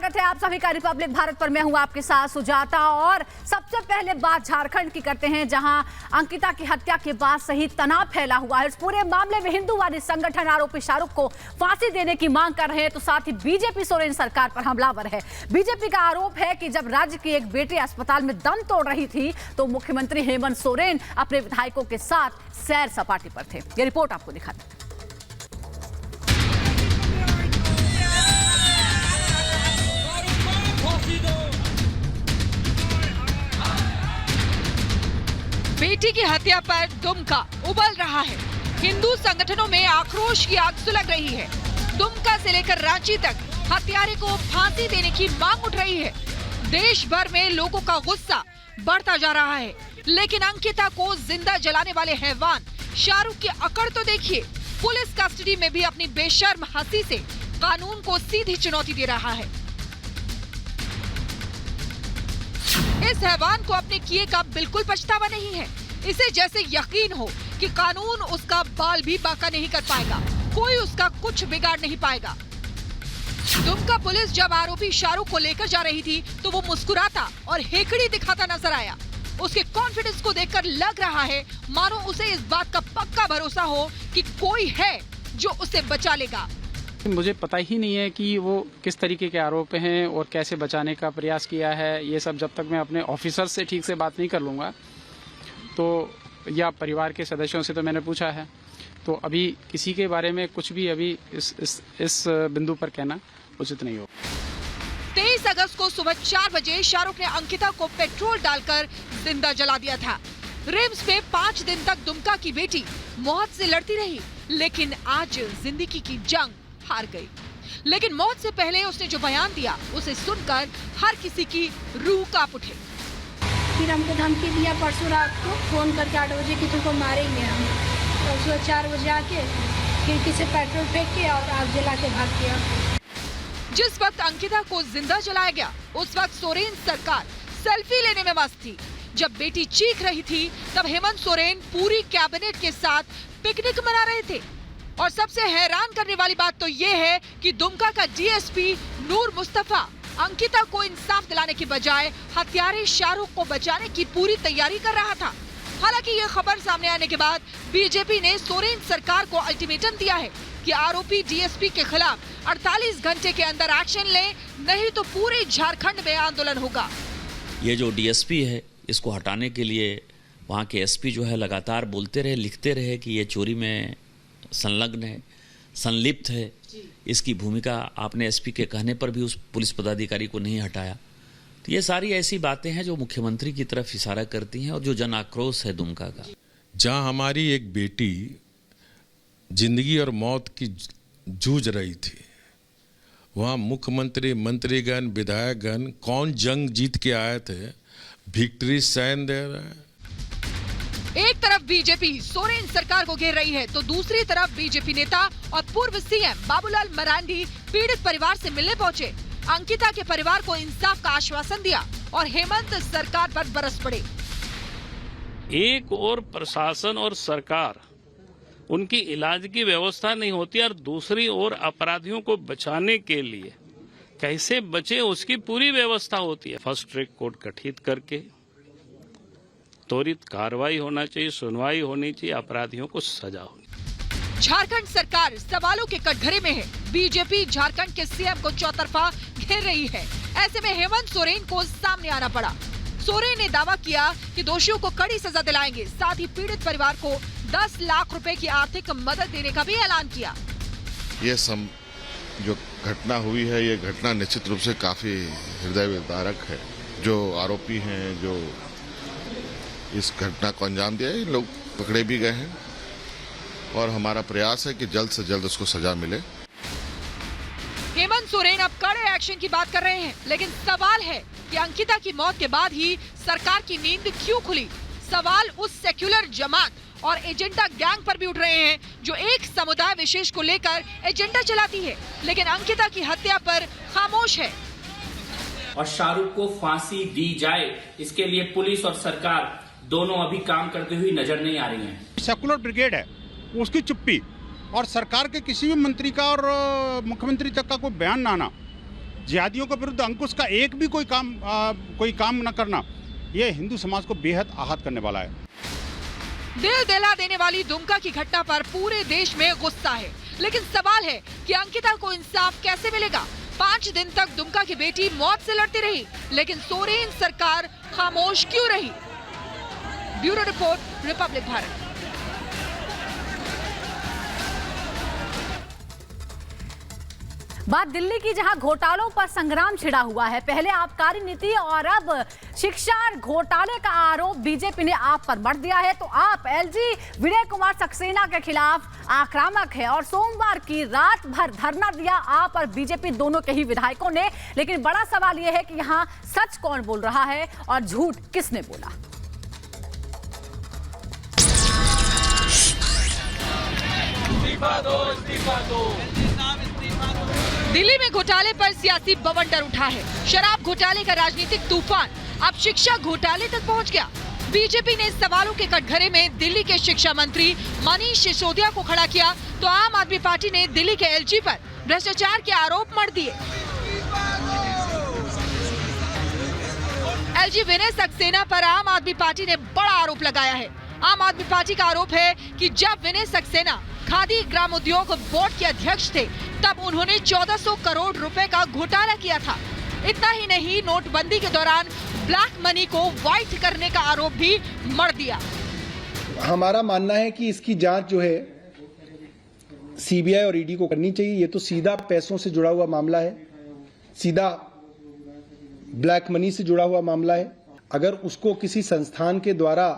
स्वागत है आप सभी का रिपब्लिक भारत पर। मैं हूं आपके साथ सुजाता और सबसे पहले बात झारखंड की करते हैं, जहां अंकिता की हत्या के बाद सही तनाव फैला हुआ है। इस पूरे मामले में हिंदूवादी संगठन आरोपी शाहरुख को फांसी देने की मांग कर रहे हैं, तो साथ ही बीजेपी सोरेन सरकार पर हमलावर है। बीजेपी का आरोप है कि जब राज्य की एक बेटी अस्पताल में दम तोड़ रही थी तो मुख्यमंत्री हेमंत सोरेन अपने विधायकों के साथ सैर सपाटे पर थे। ये रिपोर्ट आपको दिखाते हैं। बेटी की हत्या पर दुमका उबल रहा है। हिंदू संगठनों में आक्रोश की आग सुलग रही है। दुमका से लेकर रांची तक हत्यारे को फांसी देने की मांग उठ रही है। देश भर में लोगों का गुस्सा बढ़ता जा रहा है, लेकिन अंकिता को जिंदा जलाने वाले हैवान शाहरुख की अकड़ तो देखिए। पुलिस कस्टडी में भी अपनी बेशर्म हंसी से कानून को सीधी चुनौती दे रहा है। इस हैवान को अपने किए का बिल्कुल पछतावा नहीं है। इसे जैसे यकीन हो कि कानून उसका बाल भी बांका नहीं कर पाएगा, कोई उसका कुछ बिगाड़ नहीं पाएगा। दुमका पुलिस जब आरोपी शाहरुख को लेकर जा रही थी तो वो मुस्कुराता और हेकड़ी दिखाता नजर आया। उसके कॉन्फिडेंस को देखकर लग रहा है मानो उसे इस बात का पक्का भरोसा हो कि कोई है जो उसे बचा लेगा। मुझे पता ही नहीं है कि वो किस तरीके के आरोप हैं और कैसे बचाने का प्रयास किया है। ये सब जब तक मैं अपने ऑफिसर से ठीक से बात नहीं कर लूँगा तो, या परिवार के सदस्यों से तो मैंने पूछा है, तो अभी किसी के बारे में कुछ भी अभी इस बिंदु पर कहना उचित नहीं हो। 23 अगस्त को सुबह 4 बजे शाहरुख ने अंकिता को पेट्रोल डालकर जिंदा जला दिया था। रिम्स में 5 दिन तक दुमका की बेटी मौत से लड़ती रही, लेकिन आज जिंदगी की जंग हार गई। लेकिन मौत से पहले उसने जो बयान दिया उसे सुनकर हर किसी की रूह कांप उठे। फिर हमको धमकी दिया परसों रात को फोन करके 8 बजे कि तुमको मारेंगे हम, और सुबह 4 बजे आके खिड़की से पेट्रोल फेंक के और आग जला के भाग गया। जिस वक्त अंकिता को जिंदा जलाया गया उस वक्त सोरेन सरकार सेल्फी लेने में मस्त थी। जब बेटी चीख रही थी तब हेमंत सोरेन पूरी कैबिनेट के साथ पिकनिक मना रहे थे। और सबसे हैरान करने वाली बात तो ये है कि दुमका का डीएसपी नूर मुस्तफा अंकिता को इंसाफ दिलाने की बजाय हत्यारे शाहरुख को बचाने की पूरी तैयारी कर रहा था। हालांकि ये खबर सामने आने के बाद बीजेपी ने सोरेन सरकार को अल्टीमेटम दिया है कि आरोपी डीएसपी के खिलाफ 48 घंटे के अंदर एक्शन ले, नहीं तो पूरे झारखंड में आंदोलन होगा। ये जो डीएसपी है इसको हटाने के लिए वहाँ के एसपी जो है लगातार बोलते रहे, लिखते रहे कि ये चोरी में संलग्न है, संलिप्त है। इसकी भूमिका आपने एसपी के कहने पर भी उस पुलिस पदाधिकारी को नहीं हटाया। तो ये सारी ऐसी बातें हैं जो मुख्यमंत्री की तरफ इशारा करती हैं और जो जन आक्रोश है दुमका का। जहां हमारी एक बेटी जिंदगी और मौत की जूझ रही थी, वहां मुख्यमंत्री, मंत्रीगण, विधायकगण कौन जंग जीत के आए थे, विक्ट्री साइन दे रहे हैं। एक तरफ बीजेपी सोरेन सरकार को घेर रही है तो दूसरी तरफ बीजेपी नेता और पूर्व सीएम बाबूलाल मरांडी पीड़ित परिवार से मिलने पहुंचे। अंकिता के परिवार को इंसाफ का आश्वासन दिया और हेमंत सरकार पर बरस पड़े। एक और प्रशासन और सरकार उनकी इलाज की व्यवस्था नहीं होती और दूसरी ओर अपराधियों को बचाने के लिए कैसे बचे उसकी पूरी व्यवस्था होती है। फर्स्ट ट्रैक कोर्ट गठित करके त्वरित कार्रवाई होना चाहिए, सुनवाई होनी चाहिए, अपराधियों को सजा होनी। झारखंड सरकार सवालों के कटघरे में है। बीजेपी झारखंड के सीएम को चौतरफा घेर रही है। ऐसे में हेमंत सोरेन को सामने आना पड़ा। सोरेन ने दावा किया कि दोषियों को कड़ी सजा दिलाएंगे, साथ ही पीड़ित परिवार को 10 लाख रुपए की आर्थिक मदद देने का भी ऐलान किया। ये जो घटना हुई है, ये घटना निश्चित रूप से काफी हृदय विदारक है। जो आरोपी हैं, जो इस घटना को अंजाम दिया है, इन लोग पकड़े भी गए हैं और हमारा प्रयास है कि जल्द से जल्द उसको सजा मिले। हेमंत सोरेन अब कड़े एक्शन की बात कर रहे हैं, लेकिन सवाल है कि अंकिता की मौत के बाद ही सरकार की नींद क्यों खुली। सवाल उस सेक्युलर जमात और एजेंडा गैंग पर भी उठ रहे हैं जो एक समुदाय विशेष को लेकर एजेंडा चलाती है, लेकिन अंकिता की हत्या पर खामोश है। और शाहरुख को फांसी दी जाए, इसके लिए पुलिस और सरकार दोनों अभी काम करते हुए नजर नहीं आ रही हैं। सेकुलर ब्रिगेड है, उसकी चुप्पी और सरकार के किसी भी मंत्री का और मुख्यमंत्री तक का कोई बयान ना आना, जिहादियों के विरुद्ध अंकुश का एक भी कोई काम न करना, ये हिंदू समाज को बेहद आहत करने वाला है। दिल दहला देने वाली दुमका की घटना पर पूरे देश में गुस्सा है, लेकिन सवाल है कि अंकिता को इंसाफ कैसे मिलेगा। 5 दिन तक दुमका की बेटी मौत से लड़ती रही, लेकिन सोरेन सरकार खामोश क्यों रही? Bureau report, Republic Bharat. बात दिल्ली की, जहां घोटालों पर संग्राम छिड़ा हुआ है। पहले आबकारी नीति और अब शिक्षा घोटाले का आरोप बीजेपी ने आप पर मढ़ दिया है। तो आप एलजी विनय कुमार सक्सेना के खिलाफ आक्रामक है और सोमवार की रात भर धरना दिया आप और बीजेपी दोनों के ही विधायकों ने। लेकिन बड़ा सवाल यह है कि यहां सच कौन बोल रहा है और झूठ किसने बोला। दिल्ली में घोटाले पर सियासी बवंडर उठा है। शराब घोटाले का राजनीतिक तूफान अब शिक्षा घोटाले तक पहुंच गया। बीजेपी ने सवालों के कटघरे में दिल्ली के शिक्षा मंत्री मनीष सिसोदिया को खड़ा किया, तो आम आदमी पार्टी ने दिल्ली के एलजी पर भ्रष्टाचार के आरोप मढ़ दिए। एलजी विनय सक्सेना पर आम आदमी पार्टी ने बड़ा आरोप लगाया है। आम आदमी पार्टी का आरोप है कि जब विनय सक्सेना खादी ग्राम उद्योग बोर्ड के अध्यक्ष थे, तब उन्होंने 1400 करोड़ रुपए का घोटाला किया था। इतना ही नहीं, नोटबंदी के दौरान ब्लैक मनी को व्हाइट करने का आरोप भी मढ़ दिया। हमारा मानना है कि इसकी जांच जो है सीबीआई और ईडी को करनी चाहिए। ये तो सीधा पैसों से जुड़ा हुआ मामला है, सीधा ब्लैक मनी से जुड़ा हुआ मामला है। अगर उसको किसी संस्थान के द्वारा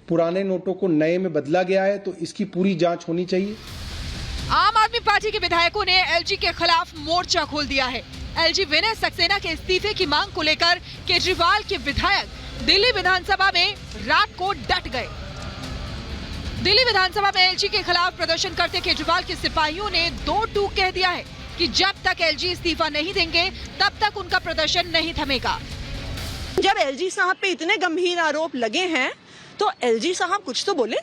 पुराने नोटों को नए में बदला गया है तो इसकी पूरी जांच होनी चाहिए। आम आदमी पार्टी के विधायकों ने एलजी के खिलाफ मोर्चा खोल दिया है। एलजी विनय सक्सेना के इस्तीफे की मांग को लेकर केजरीवाल के विधायक दिल्ली विधानसभा में रात को डट गए। दिल्ली विधानसभा में एलजी के खिलाफ प्रदर्शन करते केजरीवाल के सिपाहियों ने 2 टूक कह दिया है कि जब तक एलजी इस्तीफा नहीं देंगे तब तक उनका प्रदर्शन नहीं थमेगा। जब एलजी साहब पे इतने गंभीर आरोप लगे हैं तो एलजी साहब कुछ तो बोले।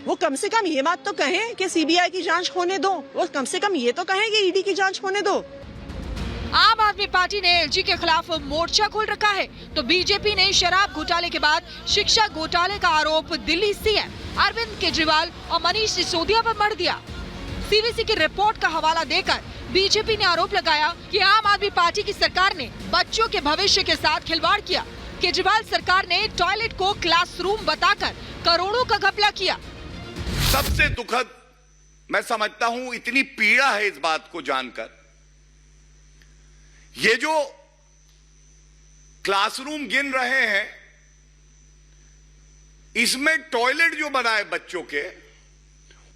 वो कम से कम ये बात तो कहें कि सीबीआई की जांच होने दो, वो कम से कम ये तो कहें कि ईडी की जांच होने दो। आम आदमी पार्टी ने एलजी के खिलाफ मोर्चा खोल रखा है, तो बीजेपी ने शराब घोटाले के बाद शिक्षा घोटाले का आरोप दिल्ली सीएम अरविंद केजरीवाल और मनीष सिसोदिया पर मढ़ दिया। सीवीसी की रिपोर्ट का हवाला देकर बीजेपी ने आरोप लगाया कि आम आदमी पार्टी की सरकार ने बच्चों के भविष्य के साथ खिलवाड़ किया। केजरीवाल सरकार ने टॉयलेट को क्लासरूम बताकर करोड़ों का घपला किया। सबसे दुखद मैं समझता हूं, इतनी पीड़ा है इस बात को जानकर, ये जो क्लासरूम गिन रहे हैं इसमें टॉयलेट जो बनाए बच्चों के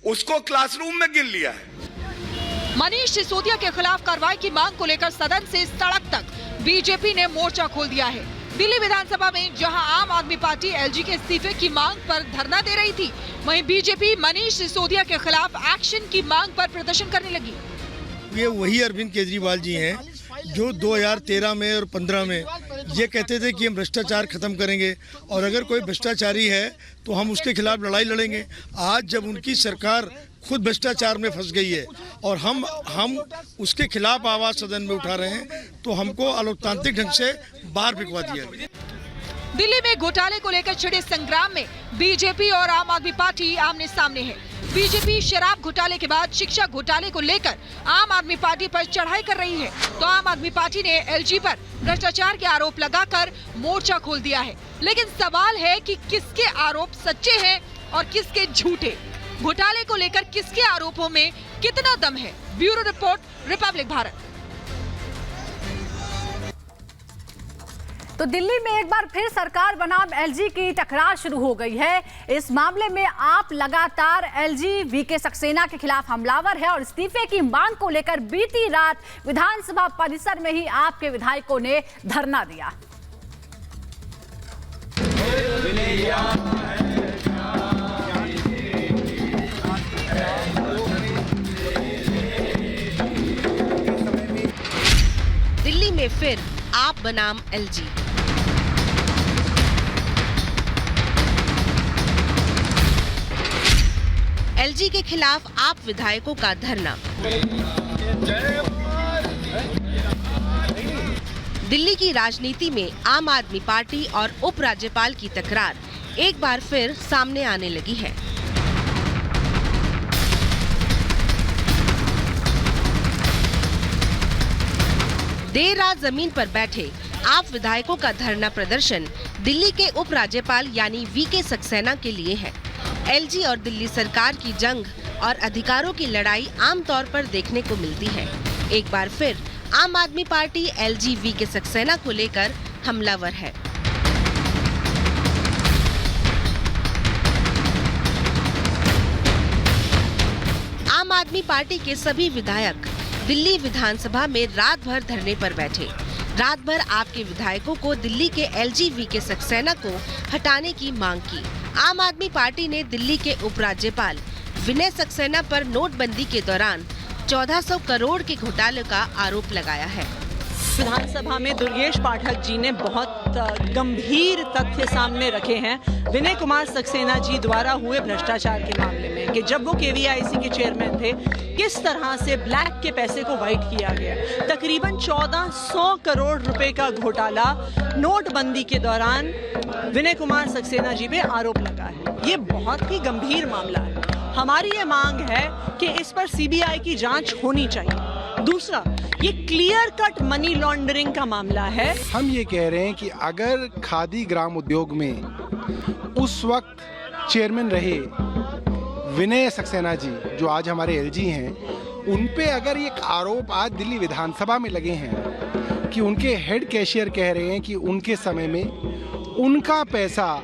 उसको क्लासरूम में गिन लिया है। मनीष सिसोदिया के खिलाफ कार्रवाई की मांग को लेकर सदन से सड़क तक बीजेपी ने मोर्चा खोल दिया है। दिल्ली विधानसभा में जहां आम आदमी पार्टी एलजी के इस्तीफे की मांग पर धरना दे रही थी, वहीं बीजेपी मनीष सिसोदिया के खिलाफ एक्शन की मांग पर प्रदर्शन करने लगी। ये वही अरविंद केजरीवाल जी हैं जो 2013 में और 15 में ये कहते थे कि हम भ्रष्टाचार खत्म करेंगे और अगर कोई भ्रष्टाचारी है तो हम उसके खिलाफ लड़ाई लड़ेंगे। आज जब उनकी सरकार खुद भ्रष्टाचार में फंस गई है और हम उसके खिलाफ आवाज सदन में उठा रहे हैं, तो हमको अलोकतांत्रिक ढंग से बाहर फिकवा दिया। दिल्ली में घोटाले को लेकर छिड़े संग्राम में बीजेपी और आम आदमी पार्टी आमने सामने है। बीजेपी शराब घोटाले के बाद शिक्षा घोटाले को लेकर आम आदमी पार्टी पर चढ़ाई कर रही है, तो आम आदमी पार्टी ने एलजी पर भ्रष्टाचार के आरोप लगाकर मोर्चा खोल दिया है। लेकिन सवाल है कि किसके आरोप सच्चे हैं और किसके झूठे। घोटाले को लेकर किसके आरोपों में कितना दम है? Bureau report, Republic Bharat. तो दिल्ली में एक बार फिर सरकार बनाम एलजी की टकरार शुरू हो गई है। इस मामले में आप लगातार एलजी वीके सक्सेना के खिलाफ हमलावर है और इस्तीफे की मांग को लेकर बीती रात विधानसभा परिसर में ही आपके विधायकों ने धरना दिया। दिल्ली में फिर आप बनाम एलजी। एलजी के खिलाफ आप विधायकों का धरना। दिल्ली की राजनीति में आम आदमी पार्टी और उपराज्यपाल की तकरार एक बार फिर सामने आने लगी है। देर रात जमीन पर बैठे आप विधायकों का धरना प्रदर्शन दिल्ली के उपराज्यपाल यानी वीके सक्सेना के लिए है। एलजी और दिल्ली सरकार की जंग और अधिकारों की लड़ाई आमतौर पर देखने को मिलती है। एक बार फिर आम आदमी पार्टी एलजी वीके सक्सेना को लेकर हमलावर है। आम आदमी पार्टी के सभी विधायक दिल्ली विधानसभा में रात भर धरने पर बैठे। रात भर आपके विधायकों को दिल्ली के एलजी वीके सक्सेना को हटाने की मांग की। आम आदमी पार्टी ने दिल्ली के उपराज्यपाल विनय सक्सेना पर नोटबंदी के दौरान 1400 करोड़ के घोटाले का आरोप लगाया है। विधानसभा में दुर्गेश पाठक जी ने बहुत गंभीर तथ्य सामने रखे हैं विनय कुमार सक्सेना जी द्वारा हुए भ्रष्टाचार के मामले में, कि जब वो केवीआईसी के चेयरमैन थे किस तरह से ब्लैक के पैसे को व्हाइट किया गया। तकरीबन 1400 करोड़ रुपए का घोटाला नोटबंदी के दौरान विनय कुमार सक्सेना जी पे आरोप लगा है। ये बहुत ही गंभीर मामला है। हमारी ये मांग है कि इस पर सीबीआई की जांच होनी चाहिए। दूसरा, ये क्लियर कट मनी लॉन्ड्रिंग का मामला है। हम ये कह रहे हैं कि अगर खादी ग्राम उद्योग में उस वक्त चेयरमैन रहे विनय सक्सेना जी, जो आज हमारे एलजी हैं, उन पे अगर ये आरोप आज दिल्ली विधानसभा में लगे हैं कि उनके हेड कैशियर कह रहे हैं कि उनके समय में उनका पैसा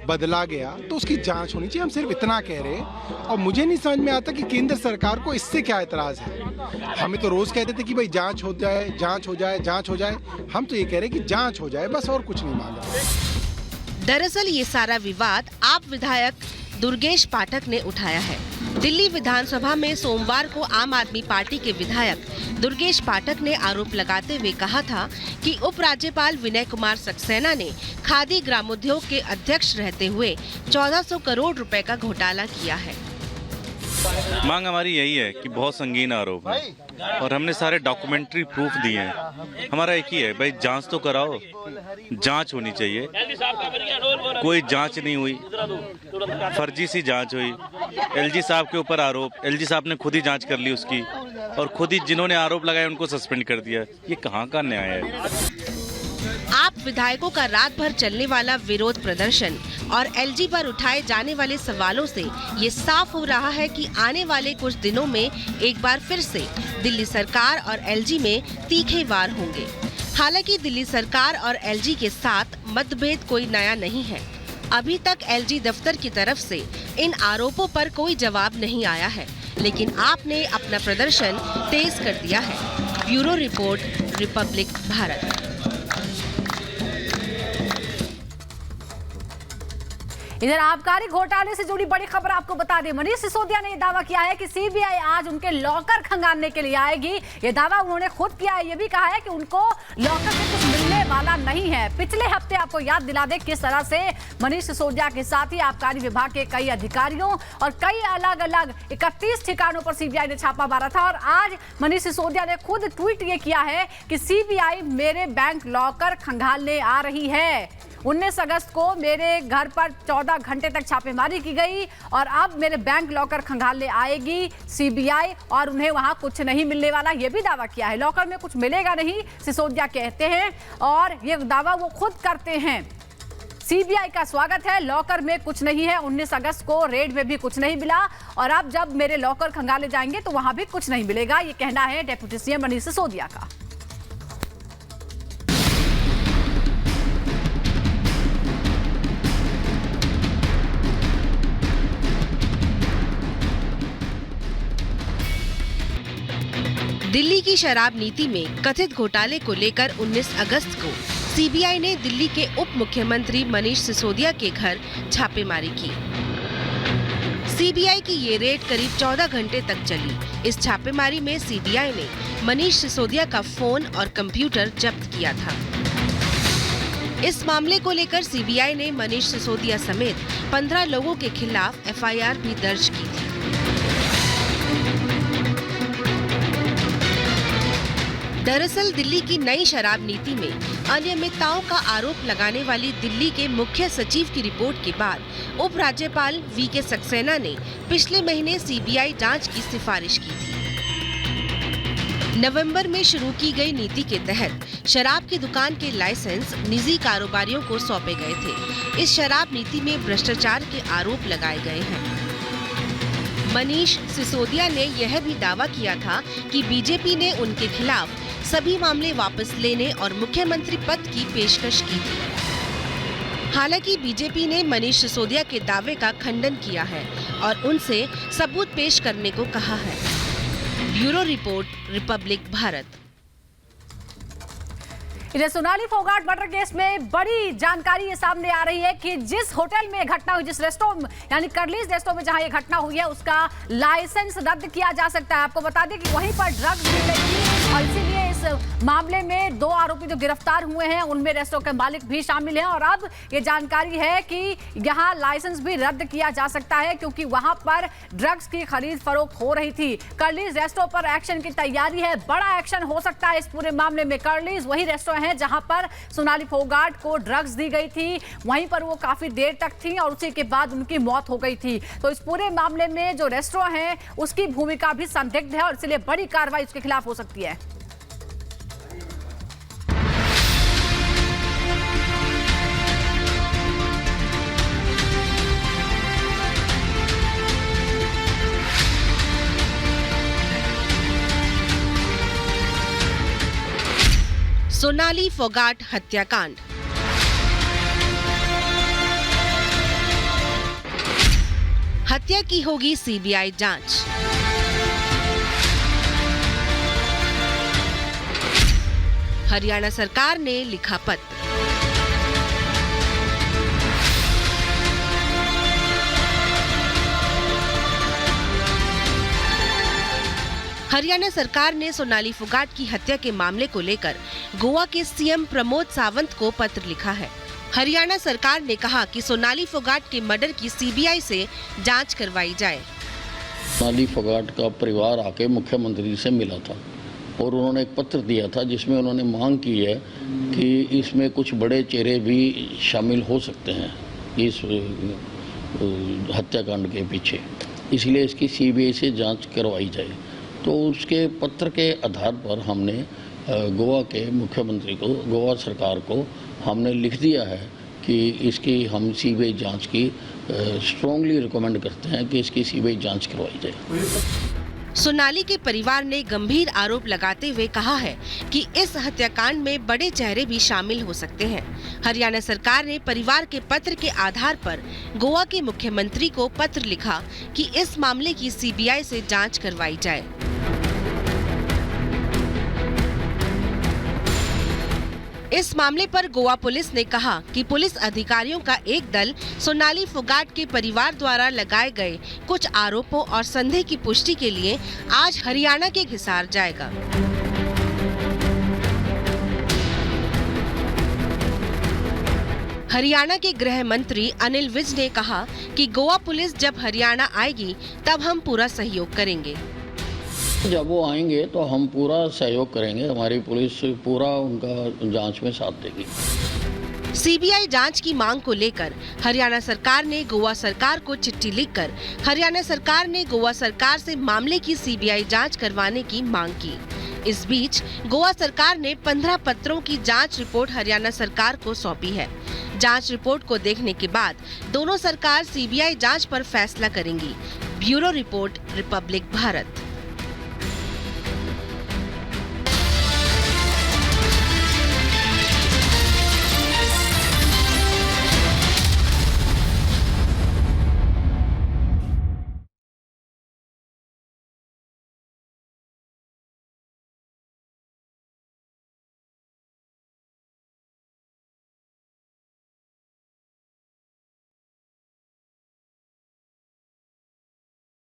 बदला गया, तो उसकी जांच होनी चाहिए। हम सिर्फ इतना कह रहे हैं। और मुझे नहीं समझ में आता कि केंद्र सरकार को इससे क्या एतराज है। हमें तो रोज कहते थे कि भाई जांच हो जाए, जांच हो जाए, जांच हो जाए। हम तो ये कह रहे हैं कि जांच हो जाए, बस, और कुछ नहीं मांग रहे। दरअसल ये सारा विवाद आप विधायक दुर्गेश पाठक ने उठाया है। दिल्ली विधानसभा में सोमवार को आम आदमी पार्टी के विधायक दुर्गेश पाठक ने आरोप लगाते हुए कहा था कि उपराज्यपाल विनय कुमार सक्सेना ने खादी ग्रामोद्योग के अध्यक्ष रहते हुए 1400 करोड़ रुपए का घोटाला किया है। मांग हमारी यही है कि बहुत संगीन आरोप है और हमने सारे डॉक्यूमेंट्री प्रूफ दिए हैं। हमारा एक ही है, भाई जांच तो कराओ, जांच होनी चाहिए। कोई जांच नहीं हुई, फर्जी सी जांच हुई। एलजी साहब के ऊपर आरोप, एलजी साहब ने खुद ही जांच कर ली उसकी, और खुद ही जिन्होंने आरोप लगाए उनको सस्पेंड कर दिया। ये कहाँ का न्याय है? आप विधायकों का रात भर चलने वाला विरोध प्रदर्शन और एलजी पर उठाए जाने वाले सवालों से ये साफ हो रहा है कि आने वाले कुछ दिनों में एक बार फिर से दिल्ली सरकार और एलजी में तीखे वार होंगे। हालांकि दिल्ली सरकार और एलजी के साथ मतभेद कोई नया नहीं है। अभी तक एलजी दफ्तर की तरफ से इन आरोपों पर कोई जवाब नहीं आया है, लेकिन आपने अपना प्रदर्शन तेज कर दिया है। Bureau report, Republic Bharat. इधर आबकारी घोटाले से जुड़ी बड़ी खबर आपको बता दें। मनीष सिसोदिया ने यह दावा किया है कि सीबीआई आज उनके लॉकर खंगालने के लिए आएगी। ये दावा उन्होंने खुद किया है। ये भी कहा है कि उनको लॉकर से कुछ मिलने वाला नहीं है। पिछले हफ्ते आपको याद दिला दें किस तरह से मनीष सिसोदिया के साथ ही आबकारी विभाग के कई अधिकारियों और कई अलग अलग 31 ठिकानों पर सीबीआई ने छापा मारा था। और आज मनीष सिसोदिया ने खुद ट्वीट ये किया है कि सीबीआई मेरे बैंक लॉकर खंगालने आ रही है। 19 अगस्त को मेरे घर पर 14 घंटे तक छापेमारी की गई और अब मेरे बैंक लॉकर खंगालने आएगी सीबीआई और उन्हें वहां कुछ नहीं मिलने वाला, ये भी दावा किया है। लॉकर में कुछ मिलेगा नहीं, सिसोदिया कहते हैं, और ये दावा वो खुद करते हैं। सीबीआई का स्वागत है, लॉकर में कुछ नहीं है। 19 अगस्त को रेड में भी कुछ नहीं मिला और अब जब मेरे लॉकर खंगाले जाएंगे तो वहां भी कुछ नहीं मिलेगा, ये कहना है डेप्यूटी सीएम मनीष सिसोदिया का। दिल्ली की शराब नीति में कथित घोटाले को लेकर 19 अगस्त को सीबीआई ने दिल्ली के उप मुख्यमंत्री मनीष सिसोदिया के घर छापेमारी की। सीबीआई की ये रेड करीब 14 घंटे तक चली। इस छापेमारी में सीबीआई ने मनीष सिसोदिया का फोन और कंप्यूटर जब्त किया था। इस मामले को लेकर सीबीआई ने मनीष सिसोदिया समेत 15 लोगों के खिलाफ एफआईआर भी दर्ज की थी। दरअसल दिल्ली की नई शराब नीति में अनियमितताओं का आरोप लगाने वाली दिल्ली के मुख्य सचिव की रिपोर्ट के बाद उपराज्यपाल वीके सक्सेना ने पिछले महीने सीबीआई जांच की सिफारिश की थी। नवंबर में शुरू की गई नीति के तहत शराब की दुकान के लाइसेंस निजी कारोबारियों को सौंपे गए थे। इस शराब नीति में भ्रष्टाचार के आरोप लगाए गए हैं। मनीष सिसोदिया ने यह भी दावा किया था कि बीजेपी ने उनके खिलाफ सभी मामले वापस लेने और मुख्यमंत्री पद की पेशकश की थी। हालांकि बीजेपी ने मनीष सिसोदिया के दावे का खंडन किया है और उनसे सबूत पेश करने को कहा है। Bureau report, Republic Bharat. इधर सोनाली फोगाट मर्डर केस में बड़ी जानकारी ये सामने आ रही है कि जिस होटल में घटना हुई, जिस रेस्टोरेंट यानी कर्लीज रेस्टोरेंट में जहां ये घटना हुई है, उसका लाइसेंस रद्द किया जा सकता है। आपको बता दें कि वहीं पर ड्रग्स दी गई थी और इसीलिए इस मामले में 2 आरोपी जो गिरफ्तार हुए हैं उनमें रेस्टोरेंट के मालिक भी शामिल हैं। और अब ये जानकारी है कि यहाँ लाइसेंस भी रद्द किया जा सकता है क्योंकि वहां पर ड्रग्स की खरीद फरोख्त हो रही थी। कर्लीज रेस्टोरेंट पर एक्शन की तैयारी है, बड़ा एक्शन हो सकता है इस पूरे मामले में। कर्लीज वही रेस्टोरेंट है जहां पर सोनाली फोगाट को ड्रग्स दी गई थी, वहीं पर वो काफी देर तक थी और उसी के बाद उनकी मौत हो गई थी। तो इस पूरे मामले में जो रेस्टोरेंट है उसकी भूमिका भी संदिग्ध है और इसलिए बड़ी कार्रवाई उसके खिलाफ हो सकती है। सोनाली फोगाट हत्याकांड। हत्या की होगी सीबीआई जांच। हरियाणा सरकार ने लिखा पत्र। हरियाणा सरकार ने सोनाली फोगाट की हत्या के मामले को लेकर गोवा के सीएम प्रमोद सावंत को पत्र लिखा है। हरियाणा सरकार ने कहा कि सोनाली फोगाट के मर्डर की सीबीआई से जांच करवाई जाए। सोनाली फोगाट का परिवार आके मुख्यमंत्री से मिला था और उन्होंने एक पत्र दिया था जिसमें उन्होंने मांग की है कि इसमें कुछ बड़े चेहरे भी शामिल हो सकते हैं इस हत्याकांड के पीछे, इसलिए इसकी सीबीआई से जांच करवाई जाए। तो उसके पत्र के आधार पर हमने गोवा के मुख्यमंत्री को, गोवा सरकार को हमने लिख दिया है कि इसकी हम सीबीआई जांच की स्ट्रांगली रिकमेंड करते हैं कि इसकी सीबीआई जांच करवाई जाए। सोनाली के परिवार ने गंभीर आरोप लगाते हुए कहा है कि इस हत्याकांड में बड़े चेहरे भी शामिल हो सकते हैं। हरियाणा सरकार ने परिवार के पत्र के आधार पर गोवा के मुख्यमंत्री को पत्र लिखा कि इस मामले की सीबीआई से जांच करवाई जाए। इस मामले पर गोवा पुलिस ने कहा कि पुलिस अधिकारियों का एक दल सोनाली फोगाट के परिवार द्वारा लगाए गए कुछ आरोपों और संदेह की पुष्टि के लिए आज हरियाणा के हिसार जाएगा। हरियाणा के गृह मंत्री अनिल विज ने कहा कि गोवा पुलिस जब हरियाणा आएगी तब हम पूरा सहयोग करेंगे। जब वो आएंगे तो हम पूरा सहयोग करेंगे, हमारी पुलिस पूरा उनका जांच में साथ देगी। सीबीआई जांच की मांग को लेकर हरियाणा सरकार ने गोवा सरकार को चिट्ठी लिखकर हरियाणा सरकार ने गोवा सरकार से मामले की सीबीआई जांच करवाने की मांग की। इस बीच गोवा सरकार ने 15 पत्रों की जांच रिपोर्ट हरियाणा सरकार को सौंपी है। जांच रिपोर्ट को देखने के बाद दोनों सरकार सीबीआई जांच पर फैसला करेंगी। Bureau report, Republic Bharat.